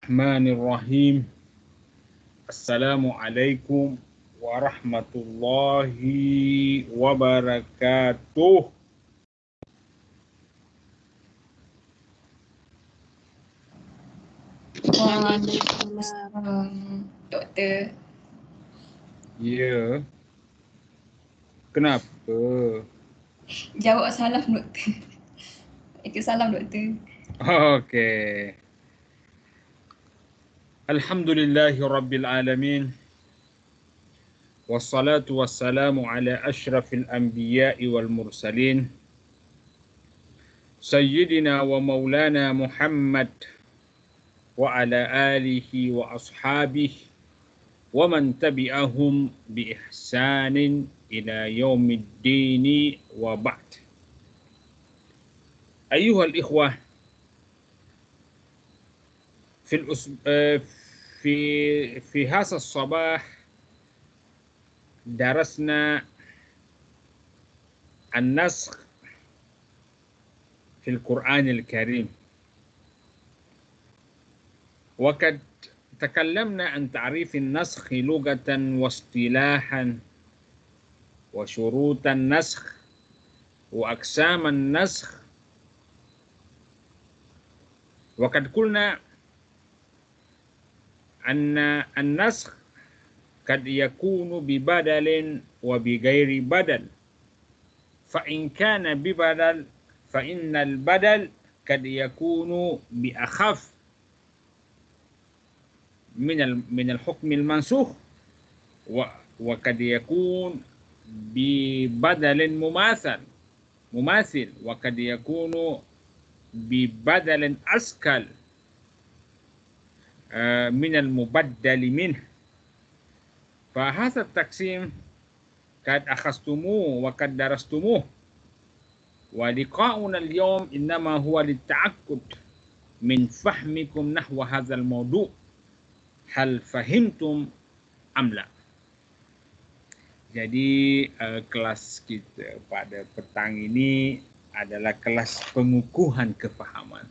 Bismillahirrahmanirrahim. Assalamualaikum warahmatullahi wabarakatuh. Waalaikumsalam, Doktor. Ya, kenapa? Jawab salam, Doktor. Salam, Doktor. Okey. Alhamdulillahi rabbil alamin. Wassalatu wassalamu ala asyrafil anbiya'i wal mursalin. Sayyidina wa maulana Muhammad wa ala alihi wa ashabihi wa man tabi'ahum bi ihsanin ila yaumiddin wa ba'd. Ayyuhal ikhwah, في هذا الصباح درسنا النسخ في القرآن الكريم، وقد تكلمنا عن تعريف النسخ لغة واصطلاحا وشروط النسخ وأقسام النسخ، وقد قلنا أن النسخ قد يكون ببدل وبغير بدل، فإن كان ببدل فإن البدل قد يكون بأخف من الحكم المنسوخ، وقد يكون ببدل مماثل، وقد يكون ببدل أثقل من المبدل منه. فهذا التقسيم قد أخذتموه وقد درستموه، ولقاؤنا اليوم إنما هو للتأكد من فهمكم نحو هذا الموضوع. هل فهمتم أم لا؟ Jadi kelas kita pada petang ini adalah kelas pengukuhan kefahaman.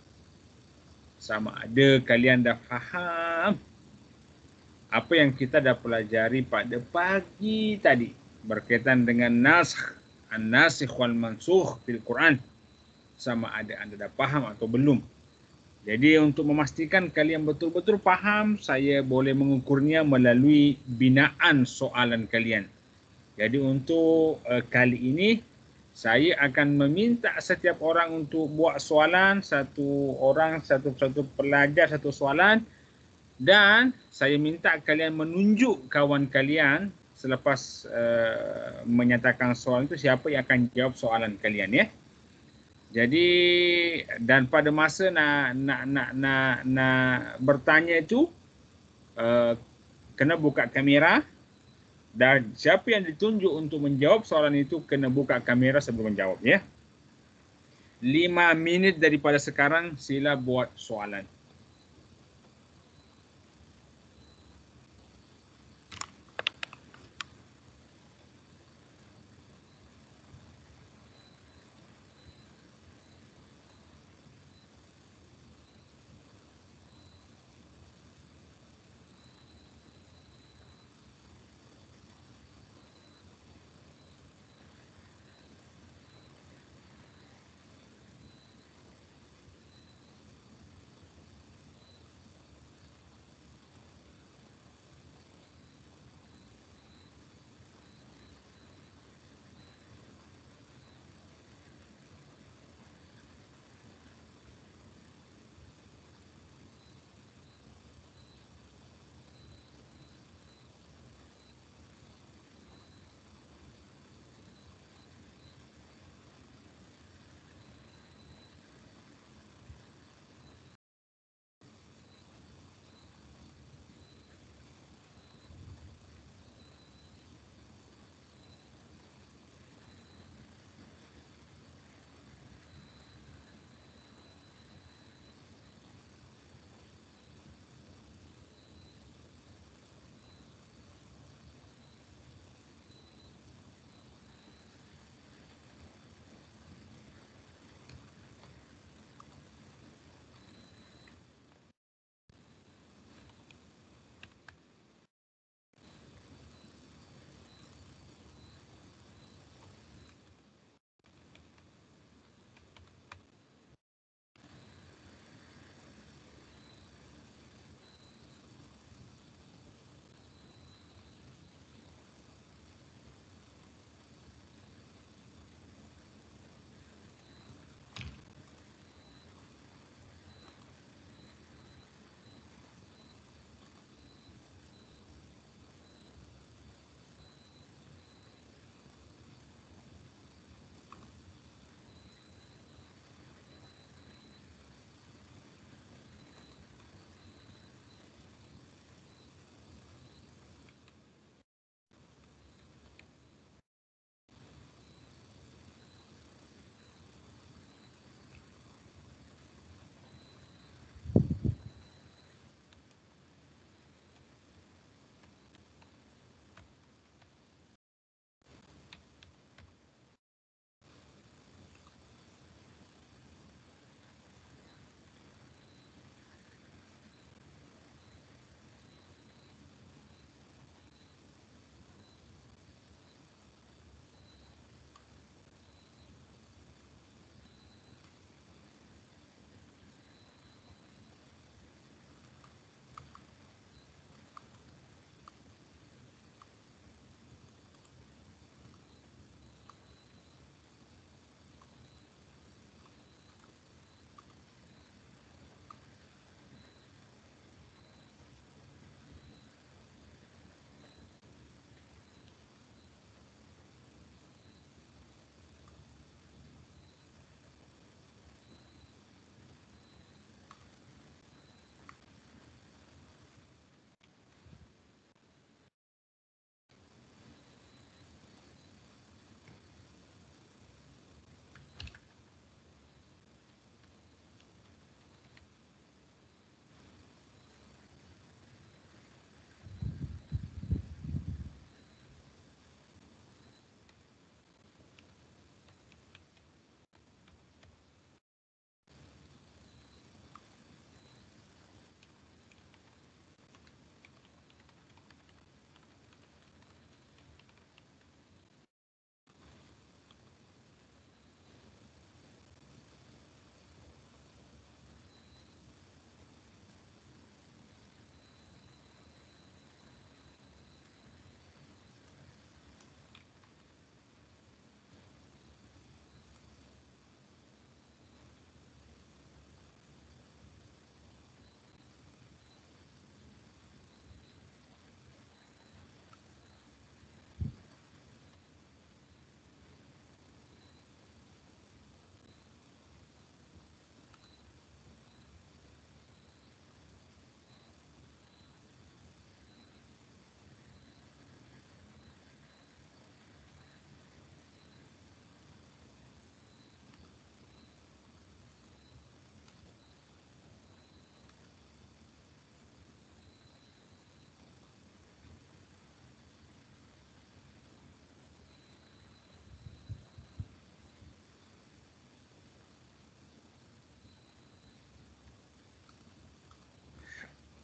Sama ada kalian dah faham apa yang kita dah pelajari pada pagi tadi berkaitan dengan naskh, an-nasikh wal mansukh fil Quran. Sama ada anda dah faham atau belum. Jadi untuk memastikan kalian betul-betul faham, saya boleh mengukurnya melalui binaan soalan kalian. Jadi untuk kali ini saya akan meminta setiap orang untuk buat soalan, satu pelajar satu soalan, dan saya minta kalian menunjuk kawan kalian selepas menyatakan soalan itu siapa yang akan jawab soalan kalian, ya. Jadi dan pada masa nak bertanya itu kena buka kamera, dan siapa yang ditunjuk untuk menjawab soalan itu kena buka kamera sebelum menjawab, ya. 5 minit daripada sekarang sila buat soalan.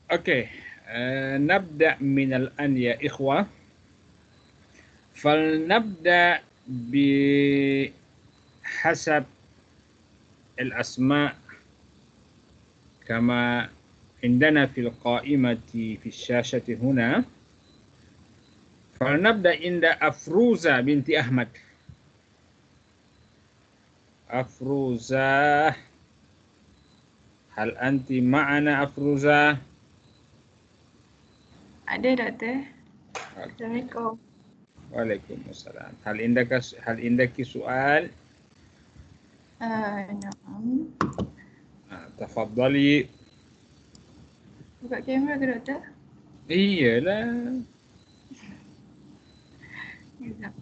Okey, nabda min al-an ya ikhwah. فلنبدأ بحسب الأسماء كما عندنا في القائمة في الشاشة هنا. فلنبدأ عند أفروزة بنت أحمد. أفروزة، هل أنت معنا أفروزة؟ Ada doktor. Assalamualaikum. Waalaikumsalam. هل عندك سؤال؟ Naam. تفضلي. Buka kamera ke doktor? Iyalah. Sekejap.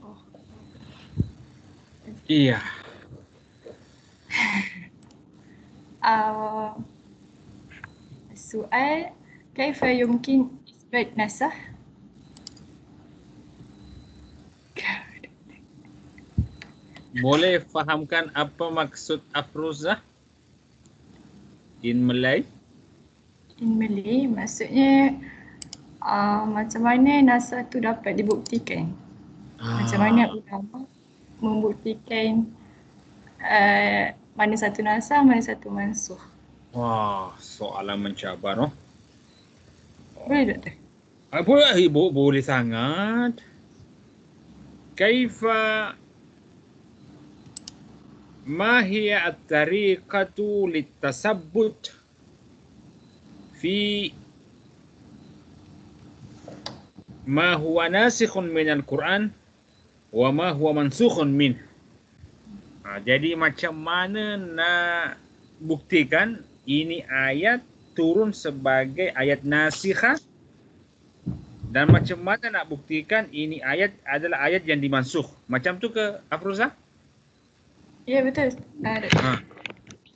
Oh. Iya. Soal, كيف يمكن إثبات نسخ؟ Boleh fahamkan apa maksud Afruzah in Malay? In Malay, maksudnya macam mana nasa tu dapat dibuktikan. Macam mana ulama membuktikan mana satu nasah, mana satu mansuh. Wah, soalan mencabar, oh. Boleh doktor? Boleh sangat. Kaifa ما هي الطريقة للتثبت في ما هو ناسخ من القرآن وما هو منسوخ منه. Jadi macam mana nak buktikan ini ayat turun sebagai ayat nasikhah, dan macam mana nak buktikan ini ayat adalah ayat yang dimansuh. Macam tu ke Afruzah? Ya, betul.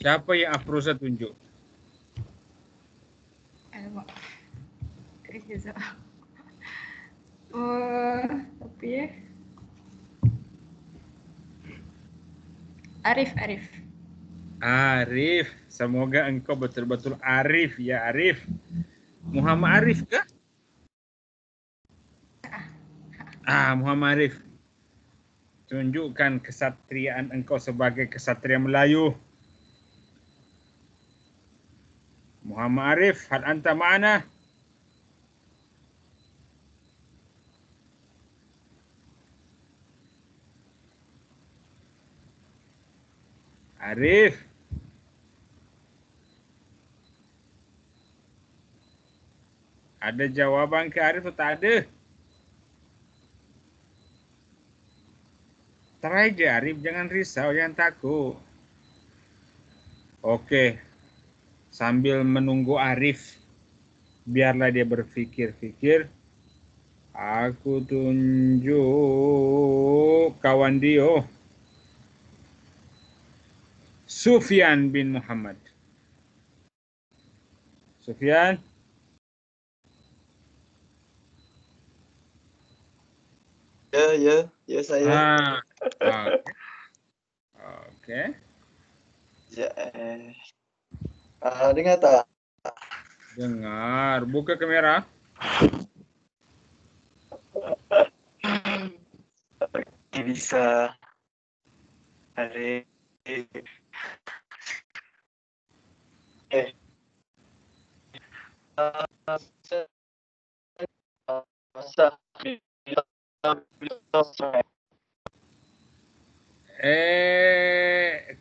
Siapa yang Afruzah tunjuk? Alamak. Sekejap. Apa ya? Arif. Arif. Semoga engkau betul-betul Arif ya Arif. Muhammad Arif ke? Muhammad Arif. Tunjukkan kesatriaan engkau sebagai kesatria Melayu. Muhammad Arif, hal anta ma'ana? Arif. Ada jawaban ke Arif atau tak ada? Try je Arif, jangan risau, jangan takut. Okey. Sambil menunggu Arif, biarlah dia berfikir-fikir. Aku tunjuk kawan dia. Sufyan bin Muhammad. Sufyan. Ya saya. Okey. Ya. Dengar tak? Dengar. Buka kamera. Okay, bisa. Hari.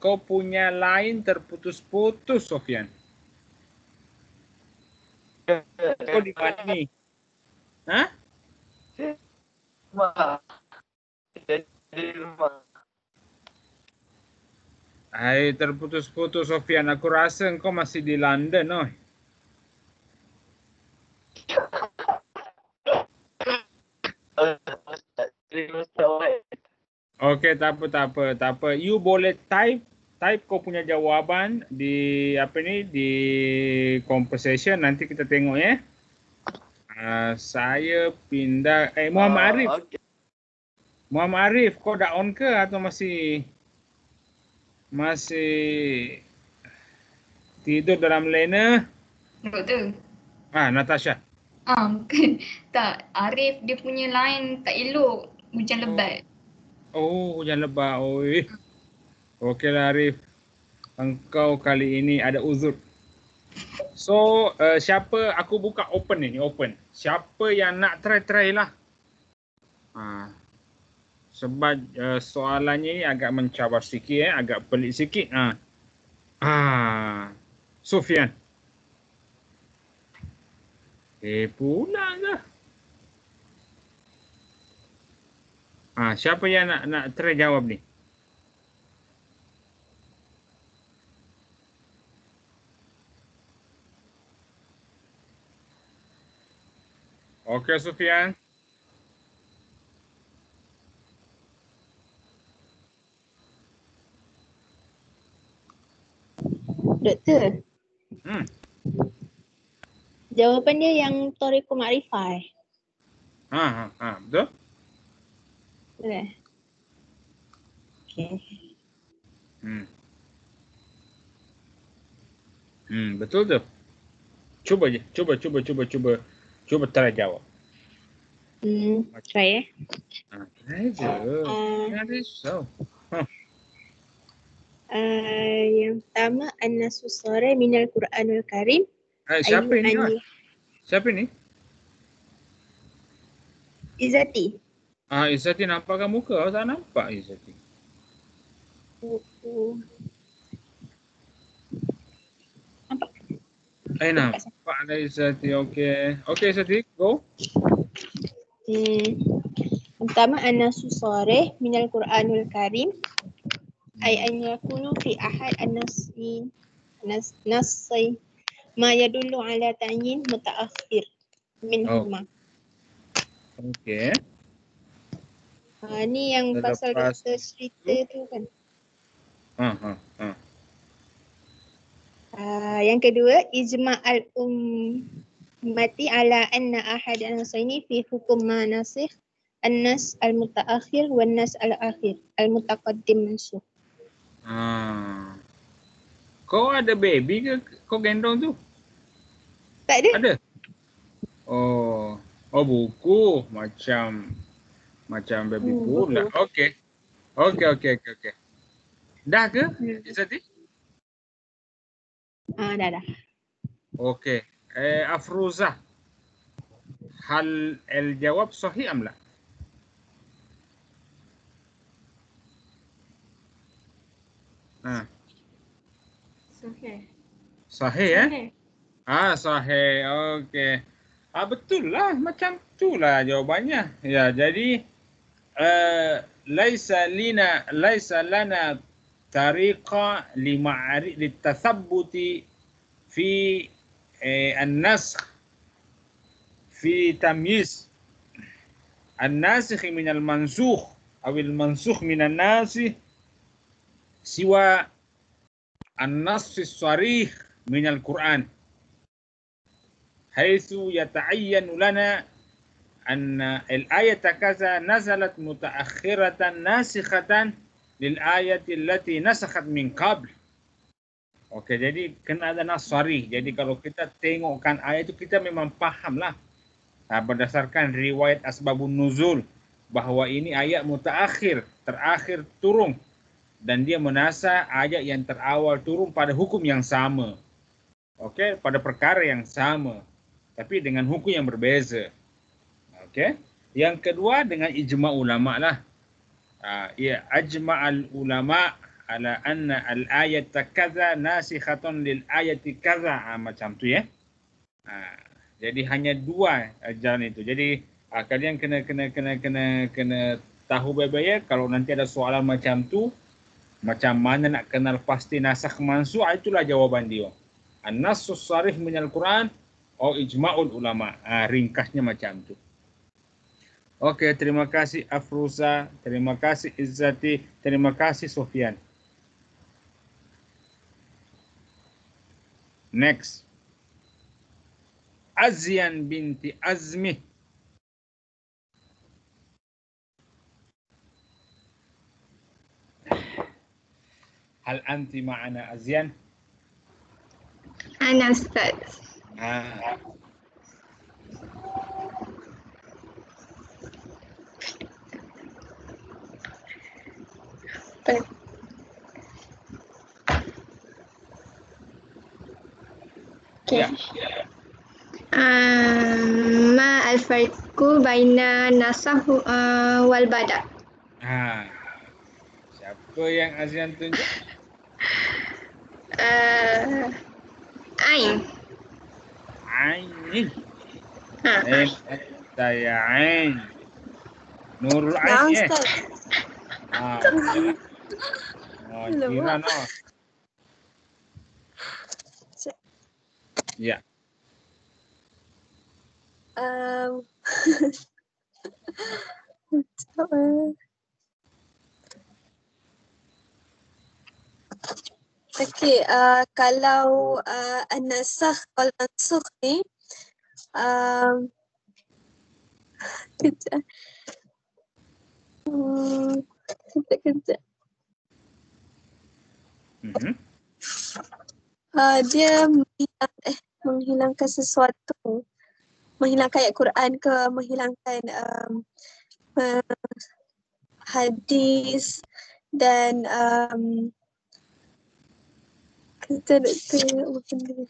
Kau punya line terputus-putus, Sofyan. Kau di mana ni? Hah? Di rumah. Hai, terputus-putus, Sofyan. Aku rasa engkau masih di London, oh. Okey, tak apa. You boleh type kau punya jawapan di di conversation, nanti kita tengok ya. Saya pindah Muhammad Arif. Okay. Muhammad Arif, kau dah on ke atau masih Tidur dalam lena. Doktor. Natasha. Bukan. Tak. Arif dia punya line tak elok. Hujan lebat. Hujan lebat. Oi. Okeylah Arif. Engkau kali ini ada uzur. So, siapa aku buka open ni, open. Siapa yang nak try lah. Sebab soalannya ni agak mencabar sikit, agak pelik sikit. Sufian. Pula ke? Siapa yang nak try jawab ni? Okey Sufian. Doktor. Jawapan dia yang Thoriqul Ma'rifah. Betul? Betul. Okey. Betul tu. Cuba je. Cuba try jawab. Try Try je. Jangan risau. Yang pertama An-Nasus Sarih minal Quranul Karim. Siapa ni? Siapa ni? Izzati. Izzati nampakkan muka. Awak tak nampak Izzati. Nampak? Nampak ada Izzati. Okey. Okey Izzati, go. Yang pertama An-Nasus Sarih minal Quranul Karim. Ay an yakunu fi ahad an-nassi ma yadullu ala ta'yin mutaakhir minhuma. Okey. Ni yang pasal doktor cerita tu kan. Yang kedua ijma' al-ummati ala anna ahad an-nassaini fi hukum ma nasikh an-nas al-mutaakhir wan nas al-akhir al-mutaqaddim mansukh. Kau ada baby ke kau gendong tu? Tak ada. Ada? Oh buku macam baby pula. Okey. Dah ke Izzati? Dah. Okey. Afruzah. Hal al-jawab sahih am la? Sahih. Sahih. Okey. Betul lah, macam itulah jawapannya. Ya, jadi laisa lana tariqa litathabbuti fi an-nasakh fi tamyiz an-nasikh min al-mansukh aw al-mansukh min an-nasikh siwa an-nass as-sarih min al-Quran. حيث يتعين لنا أن الآية كذا نزلت متأخرة ناسخة للآية التي نسخت من قبل. Okey, jadi kena ada nas sarih. Jadi kalau kita tengokkan ayat itu kita memang fahamlah berdasarkan riwayat asbabun nuzul bahawa ini ayat mutaakhir, terakhir turun, dan dia menasakh ayat yang terawal turun pada hukum yang sama. Okey, pada perkara yang sama, tapi dengan hukum yang berbeza. Okey. Yang kedua dengan ijma' ulama lah. Ajma'al ulama' ala anna al-ayat kadza nasikhatun lil ayati kadza, macam tu ya. Jadi hanya dua jalan itu. Jadi kalian kena tahu baik-baik ya, kalau nanti ada soalan macam tu, macam mana nak kenal pasti nasakh mansukh, itulah jawapan dia. An-nassus sarih minal Quran atau ijma'ul ulama. Ringkasnya macam tu. Okey, terima kasih Afruza, terima kasih Izzati, terima kasih Sufyan. Next. Azyan binti Azmi. Hal anti ma'ana Azyan? Ana Ustaz. Ha. Okay. Ya. Ma al-farqu baina nasakh wal bada'. Ha. Siapa yang Azian tunjuk? Ain. Ain. Ha. Saya Ain. Nurul Nah, Ain Ustaz. kira. Kira no. Ya. Um, Okey, kalau an-nasakh wal mansukh ni kejap. Kejap. Dia menghilangkan sesuatu. Menghilangkan ayat Quran ke menghilangkan hadis dan kita nak tengok apa benda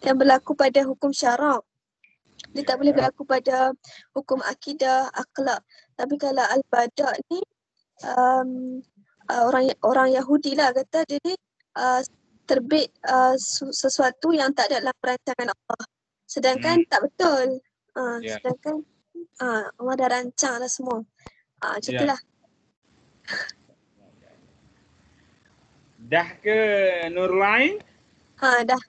yang berlaku pada hukum syarak. Dia tak boleh berlaku pada hukum akidah, akhlak. Tapi kalau al-bada' ni orang Yahudi lah kata dia ni terbit sesuatu yang tak ada dalam perancangan Allah. Sedangkan tak betul. Sedangkan Allah dah rancang dah semua. Macam itulah. Dah ke Nurul Ain? Dah.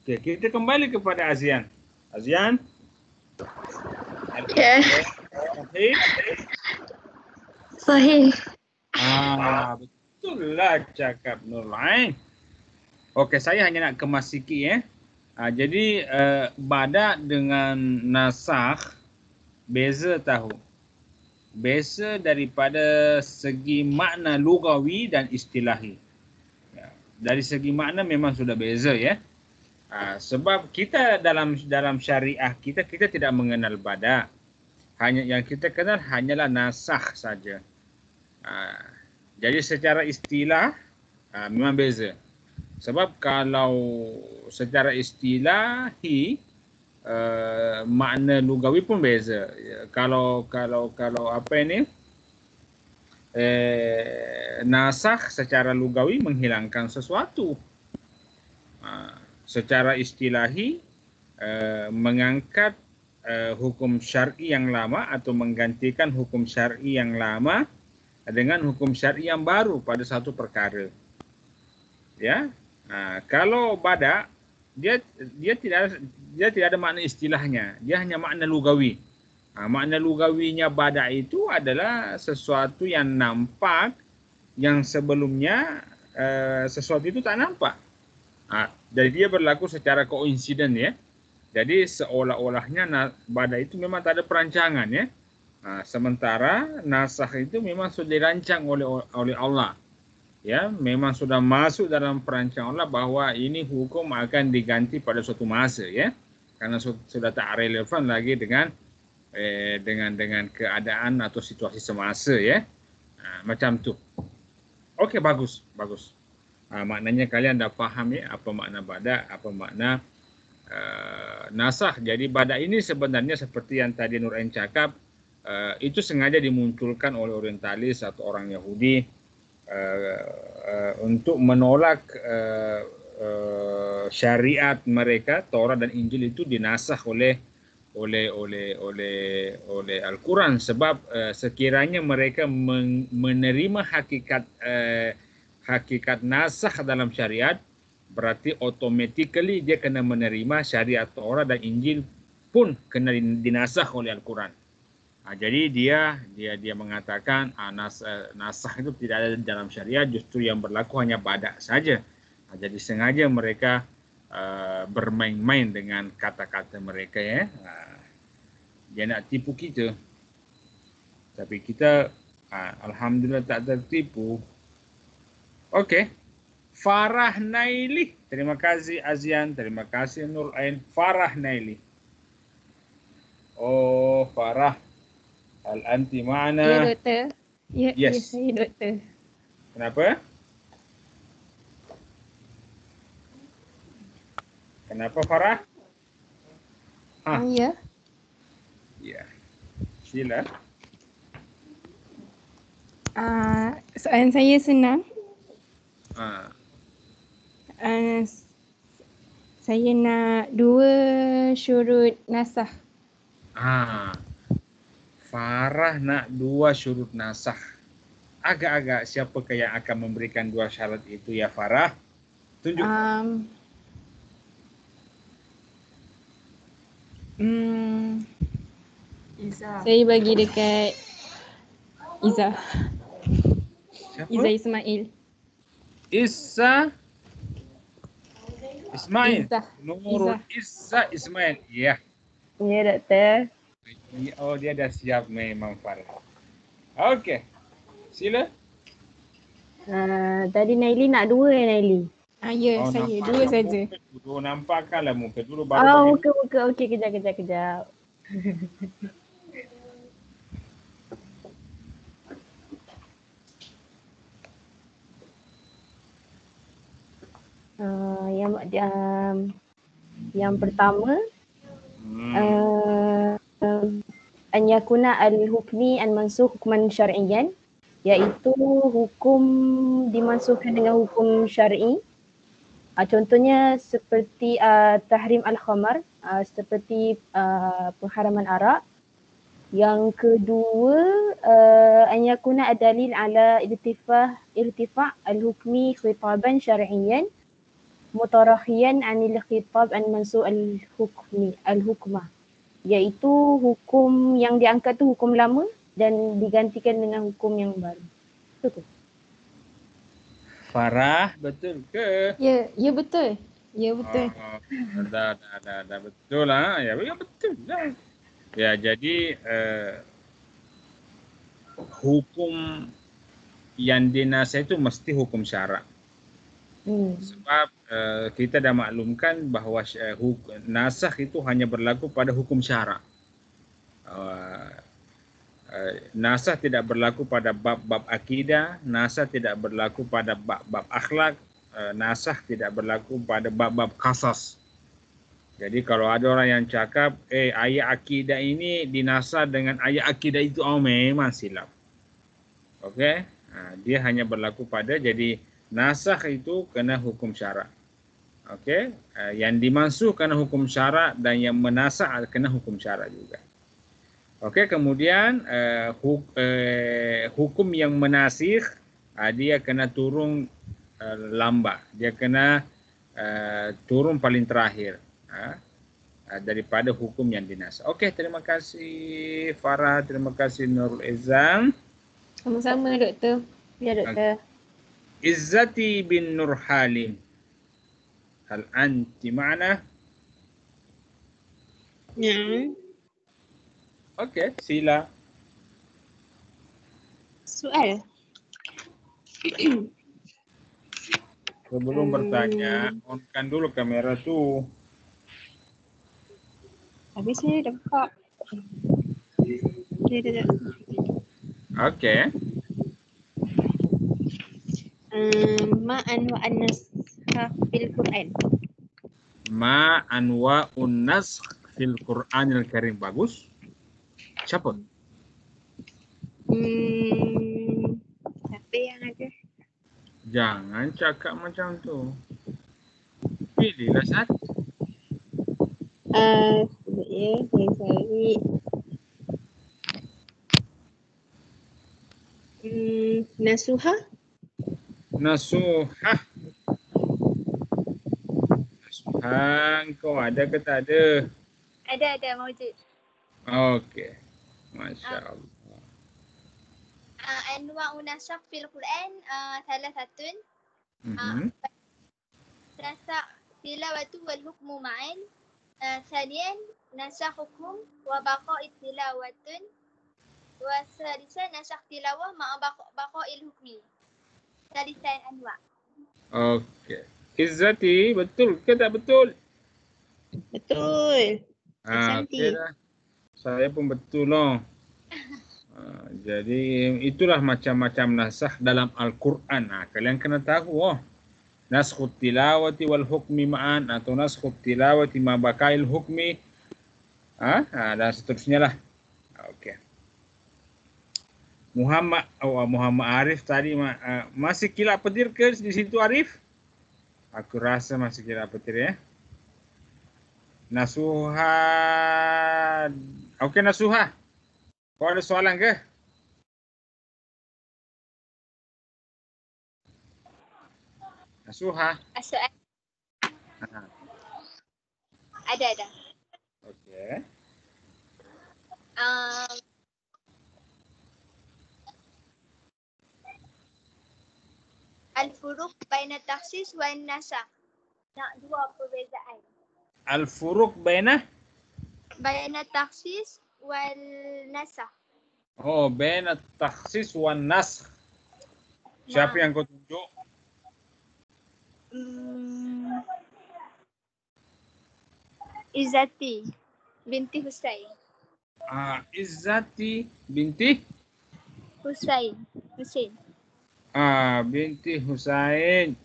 Okay, kita kembali kepada Azian. Azian? Ya. Sahih? Sahih. Betul lah cakap Nurul Ain. Okey, saya hanya nak kemas sikit jadi bada' dengan nasakh beza tahu. Beza daripada segi makna lugawi dan istilahi. Dari segi makna memang sudah beza ya. Sebab kita dalam syariah kita tidak mengenal bada'. Hanya yang kita kenal hanyalah nasakh saja. Jadi secara istilah memang beza. Sebab kalau secara istilahi makna lugawi pun beza. Kalau apa ini nasakh secara lugawi menghilangkan sesuatu. Secara istilahi mengangkat hukum syar'i yang lama atau menggantikan hukum syar'i yang lama dengan hukum syar'i yang baru pada satu perkara. Ya. Kalau bada' dia tidak ada makna istilahnya, dia hanya makna lugawi. Makna lugawinya bada' itu adalah sesuatu yang nampak yang sebelumnya sesuatu itu tak nampak. Jadi dia berlaku secara koinsiden ya. Jadi seolah-olahnya bada' itu memang tak ada perancangan ya. Sementara nasakh itu memang sudah dirancang oleh Allah. Ya, memang sudah masuk dalam perancangan Allah bahwa ini hukum akan diganti pada suatu masa ya. Karena sudah tak relevan lagi dengan keadaan atau situasi semasa ya. Macam tu. Okey, bagus. Maknanya kalian dah faham ya apa makna bada', apa makna nasakh. Jadi bada' ini sebenarnya seperti yang tadi Nur Ain cakap, itu sengaja dimunculkan oleh orientalis atau orang Yahudi untuk menolak syariat mereka, Taurat dan Injil itu dinasakh oleh Al-Quran. Sebab sekiranya mereka menerima hakikat nasakh dalam syariat, berarti automatically dia kena menerima syariat Taurat dan Injil pun kena dinasakh oleh Al-Quran. Jadi dia mengatakan nasakh itu tidak ada dalam syariat, justru yang berlaku hanya bada' saja. Jadi sengaja mereka bermain-main dengan kata-kata mereka ya. Dia nak tipu kita. Tapi kita alhamdulillah tak tertipu. Okey. Farah Naili. Terima kasih Azian, terima kasih Nur Ain. Farah Naili. Oh, Farah. Hal anti Ya, ma'ana? doktor. Ya, Yes. saya doktor. Kenapa? Kenapa Farah? Ha. Ya. Ya. Sila. Soalan saya senang. Ha. Saya nak 2 syurut nasah. Farah nak 2 syurut nasah. Agak-agak siapakah yang akan memberikan 2 syarat itu ya Farah? Tunjuk. Saya bagi dekat Izzah. Siapa? Izzah Ismail. Ismail. Izzah. Nurul Izzah Ismail. Ya. Ya, doktor. Oh, dia dah siap memang Farah. Okey. Sila. Tadi Naili nak 2 ya Naili? Ya, saya 2 saja. Dulu nampakkanlah muka dulu baru bagi. Muka. Okey, kejap. Yang pertama, an yakuna al-hukmi al-mansukh hukman syar'iyyan, iaitu hukum dimansuhkan dengan hukum syar'i. Contohnya seperti tahrim al-khamar, seperti pengharaman arak. Yang kedua, an yakuna ad-dalil ala irtifa' al-hukmi khitaban syar'iyyan mutarakhiyan anil khitab al-mansukh al-hukmah, iaitu hukum yang diangkat tu hukum lama dan digantikan dengan hukum yang baru. Betul? Farah, betul ke? Ya betul. Ya betul. Dah betul lah. Ya betul lah. Ya, jadi hukum yang dinasah itu mesti hukum syarak. Sebab kita dah maklumkan bahawa nasakh itu hanya berlaku pada hukum syarak. Nasakh tidak berlaku pada bab-bab akidah, nasakh tidak berlaku pada bab-bab akhlak, nasakh tidak berlaku pada bab-bab qasas. Jadi kalau ada orang yang cakap ayat akidah ini dinasah dengan ayat akidah itu, memang silap. Okey? Dia hanya berlaku pada, jadi nasakh itu kena hukum syarak. Okey? Yang dimansuh kena hukum syarak dan yang menasakh kena hukum syarak juga. Okey, kemudian hukum yang menasikh dia kena turun lambat. Dia kena turun paling terakhir. Daripada hukum yang dinasakh. Okey, terima kasih Farah, terima kasih Nurul Izzah. Sama-sama doktor. Ya doktor. Izzati bin Nur Halim. Hal anti ma'ana? Na'am. Okey, sila. Soal. Sebelum bertanya, onkan dulu kamera tu. Habis saya dah buka. Dah. Okey. Ma anwa'an naskh fil Quran. Ma anwa'un naskh fil Qur'anil Karim. Bagus. Siapa? Siapa yang ada? Jangan cakap macam tu. Pilihlah satu. Ya, saya cari. Nasuha. Nasuhah. Nasuhah kau ada ke tak ada? Ada, mawjud. Okey. Masya Allah. Anwa'u nasakh fil Quran thalathatun. Nasakh tilawatu wal hukmu ma'an. Thaniyan nasakh hukum wa baqa'i tilawatun. Wa sadisan nasakh tilawah ma'a baqa'il hukmi. Salisan anwa. Okey. Izzati, betul ke tak betul? Betul. Okey dah. Saya pun betul loh. Jadi itulah macam-macam nasakh dalam Al-Quran. Kalian kena tahu naskhut tilawati wal hukmi ma'an atau naskhut tilawati ma bakail hukmi. Dan seterusnya lah. Okey. Muhammad Arif tadi masih kilap petir ke di situ Arif? Aku rasa masih kilap petir ya. Nasuha. Okey Nasuha. Kau ada soalan ke? Nasuha. Soalan. Ada. Okey. Al-furuq baina takhsis wa nasakh. Nak dua perbezaan. Al-furuq baina takhsis wal nasakh. baina takhsis wan nasakh. Siapa yang kau tunjuk? Izzati binti Husain. Izzati binti Husain. Binti Husain.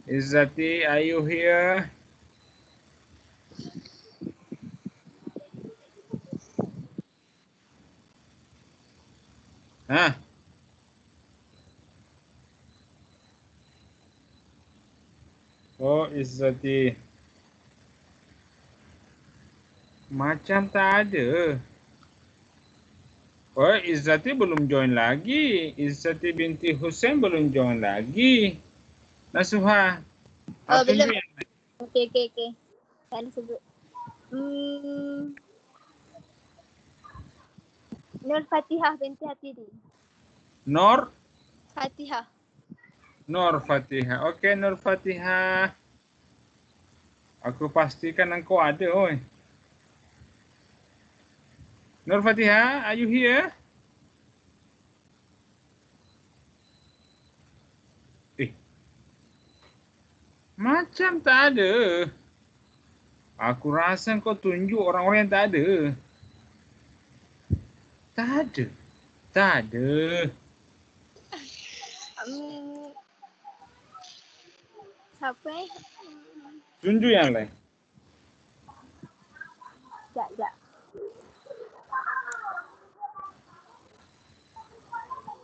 Izzati, are you here? Oh, Izzati. Macam tak ada. Oh, Izzati belum join lagi. Izzati binti Husain belum join lagi. Nasuha. Belum. Okey. Salah sebut. Nur Fatihah binti Hatiri. Nur Fatihah. Okey, Nur Fatihah. Aku pastikan engkau ada, oi. Nur Fatihah, are you here? Macam tak ada. Aku rasa kau tunjuk orang-orang yang tak ada. Tak ada. Siapa Tunjuk yang lain. Sekejap.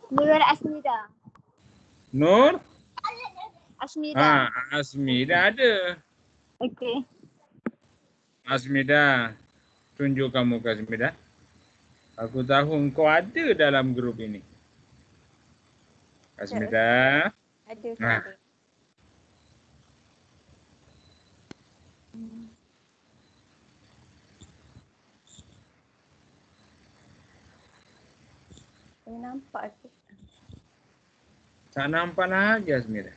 Nur Asmida. Nur? Asmida. Asmida ada. Okey. Asmida. Tunjuk kamu ke Asmida. Aku tahu engkau ada dalam grup ini. Asmida. Ada. Saya nampak tu. Tak nampak lagi Asmida.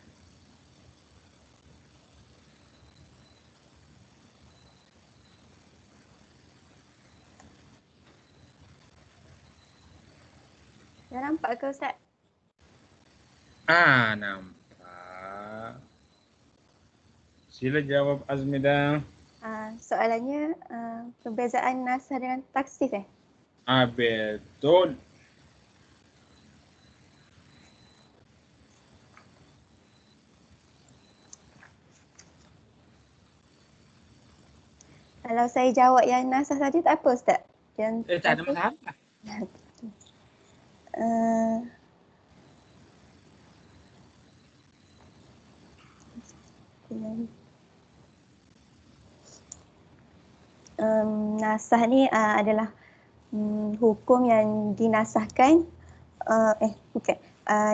Dah nampak ke Ustaz? Nampak. Sila jawab Azmida. Soalannya perbezaan nasakh dengan takhsis Betul. Kalau saya jawab yang nasakh saja tak apa Ustaz? Tak ada masalah. Nasakh ni adalah hukum yang dinasahkan. Bukan.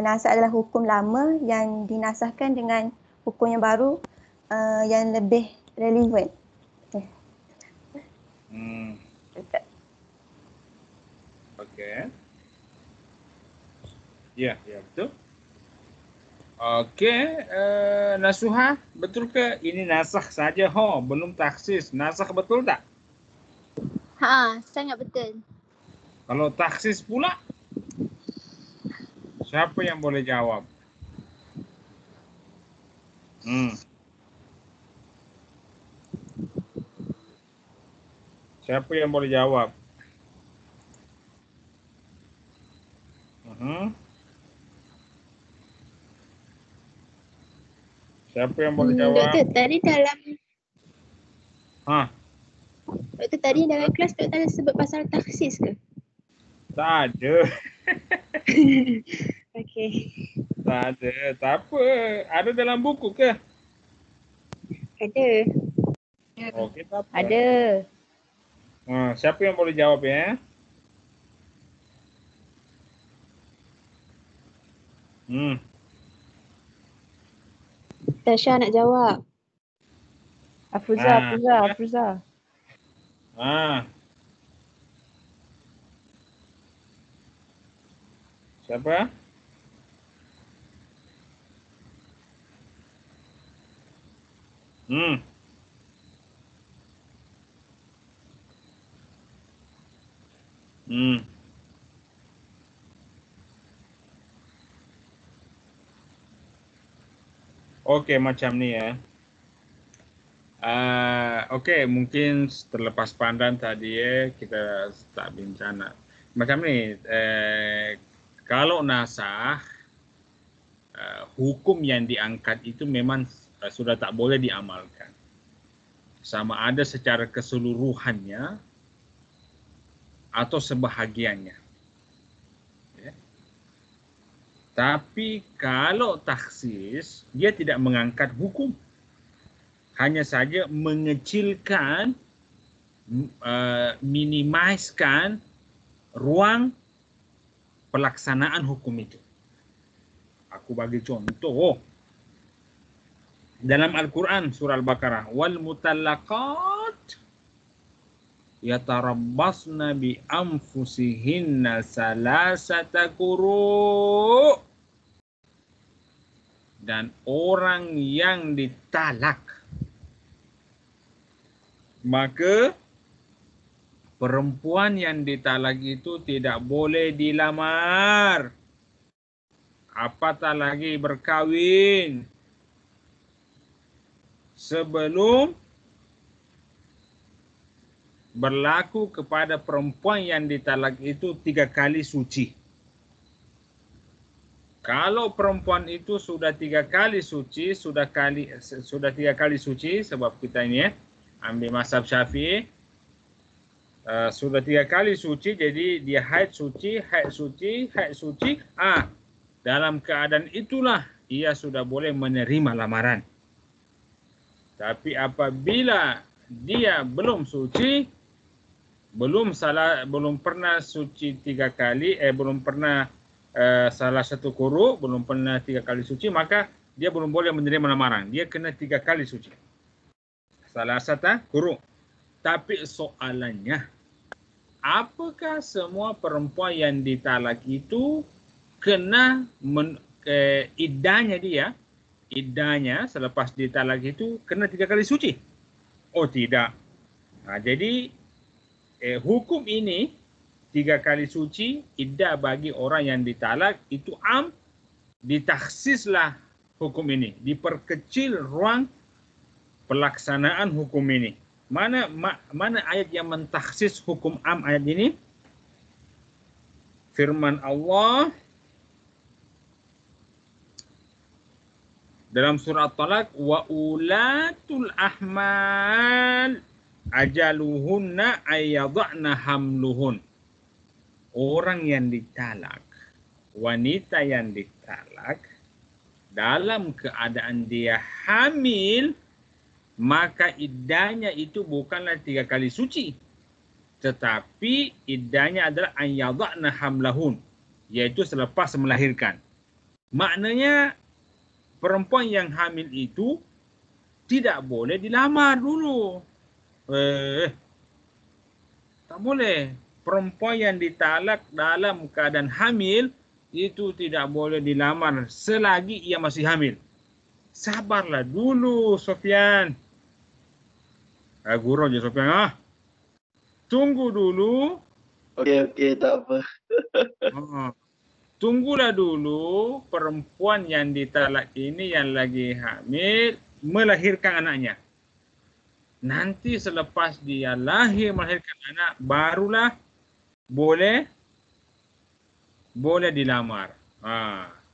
Nasakh adalah hukum lama yang dinasahkan dengan hukum yang baru yang lebih relevan. Okey. Ya, betul. Okey, Nasuha, betul ke ini nasakh saja belum taksis? Nasakh betul tak? Sangat betul. Kalau taksis pula? Siapa yang boleh jawab? Siapa yang boleh jawab? Siapa yang boleh jawab? Doktor, tadi dalam Ha, dalam kelas doktor ada sebut pasal taksis ke? tak ada. Okey. Tak ada. Tak apa. Ada dalam buku ke? Ada. Okey, tak apa. Ada. Siapa yang boleh jawab ya? Tasha nak jawab. Afruza. Siapa? Okey, macam ni ya. Okey, mungkin terlepas pandang tadi kita tak bincang. Macam ni, kalau nasah, hukum yang diangkat itu memang sudah tak boleh diamalkan. Sama ada secara keseluruhannya atau sebahagiannya. Tapi kalau taksis, dia tidak mengangkat hukum. Hanya saja mengecilkan, minimizekan ruang pelaksanaan hukum itu. Aku bagi contoh. Dalam Al-Quran, surah Al-Baqarah, wal mutallaqat yatarabbasna bi anfusihinna salasata quru'. Dan orang yang ditalak, maka perempuan yang ditalak itu tidak boleh dilamar, apatah lagi berkahwin, sebelum berlaku kepada perempuan yang ditalak itu 3 kali suci. Kalau perempuan itu sudah 3 kali suci, sudah 3 kali suci, sebab kita ini ambil mazhab Syafi'i, sudah 3 kali suci, jadi dia haid suci. Dalam keadaan itulah ia sudah boleh menerima lamaran. Tapi apabila dia belum suci, belum pernah suci 3 kali, belum pernah salah satu quru', belum pernah 3 kali suci, maka dia belum boleh menerima lamaran. Dia kena 3 kali suci. Salah satu quru'. Tapi soalannya, apakah semua perempuan yang ditalak itu kena iddahnya selepas ditalak itu kena 3 kali suci? Oh tidak. Jadi hukum ini 3 kali suci iddah bagi orang yang ditalak itu ditakhsislah hukum ini, diperkecil ruang pelaksanaan hukum ini. Mana ayat yang mentakhsis hukum ayat ini? Firman Allah dalam surah At-Talaq, wa ulatul ahmal ajaluhunna ayyadhna hamluhun. Orang yang ditalak, wanita yang ditalak, dalam keadaan dia hamil, maka iddahnya itu bukanlah 3 kali suci, tetapi iddahnya adalah ayyadhna hamlahun, yaitu selepas melahirkan. Maknanya perempuan yang hamil itu tidak boleh dilamar dulu. Tak boleh. Perempuan yang ditalak dalam keadaan hamil itu tidak boleh dilamar selagi ia masih hamil. Sabarlah dulu, Sofyan. Gurau je, Sofyan. Tunggu dulu. Okey, tak apa. tunggulah dulu perempuan yang ditalak ini yang lagi hamil melahirkan anaknya. Nanti selepas dia lahir melahirkan anak, barulah boleh dilamar.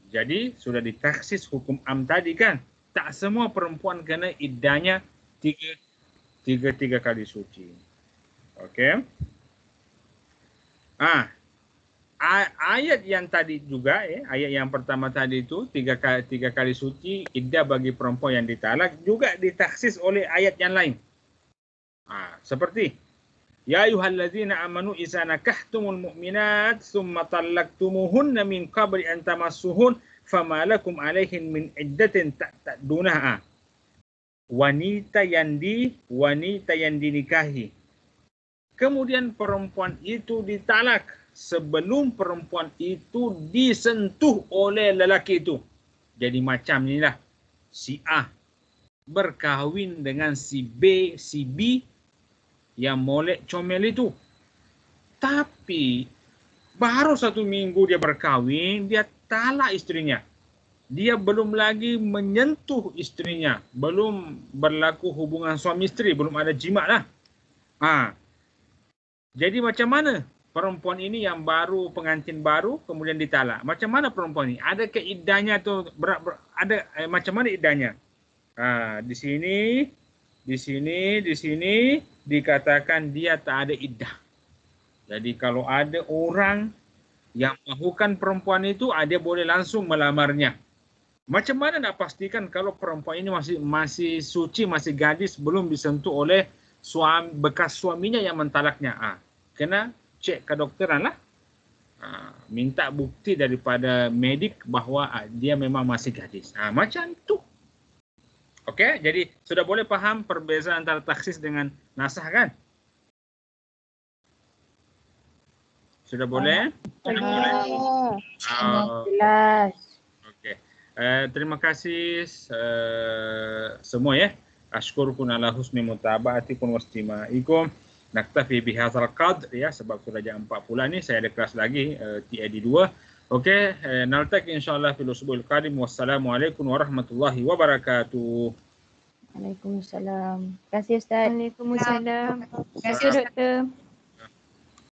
Jadi sudah ditaksis hukum am tadi kan. Tak semua perempuan kena iddahnya tiga kali suci. Okey. Ayat yang tadi juga, ayat yang pertama tadi itu tiga kali suci iddah bagi perempuan yang ditalak juga ditaksis oleh ayat yang lain. Seperti ya ayyuhallazina amanu idza nakahtumul mu'minat tsumma talaqtumuhunna min qabli an tamassuhun fama lakum alaihin min iddatin ta'tadunaha. Wanita yang dinikahi. Kemudian perempuan itu ditalak sebelum perempuan itu disentuh oleh lelaki itu. Jadi macam inilah si A berkahwin dengan si B yang molek comel itu. Tapi baru 1 minggu dia berkahwin, dia talak istrinya. Dia belum lagi menyentuh istrinya, belum berlaku hubungan suami isteri, belum ada jima lah. Jadi macam mana perempuan ini yang baru, pengantin baru, kemudian ditalak? Macam mana perempuan ini? Ada ke iddahnya tu? Macam mana iddahnya? Di sini dikatakan dia tak ada iddah. Jadi kalau ada orang yang mahukan perempuan itu, dia boleh langsung melamarnya. Macam mana nak pastikan kalau perempuan ini masih suci, masih gadis, belum disentuh oleh bekas suaminya yang mentalaknya? Kena cek ke dokteran lah. Minta bukti daripada medik bahawa dia memang masih gadis. Macam tu. Okey, jadi sudah boleh faham perbezaan antara taksis dengan nasah kan? Sudah boleh? Jelas. Okey. Terima kasih semua ya. Ashkurukum ala husni mutaba'atikum wastimaikum. Naktafi bihadzal qadr ya, sebab sudah jam 4 ni saya ada kelas lagi TAD 2. Okey, naltaqi insyaallah fil usbu'il qadim. Wassalamualaikum warahmatullahi wabarakatuh. Waalaikumsalam. Terima kasih Ustaz. Waalaikumsalam. Terima kasih, Doktor.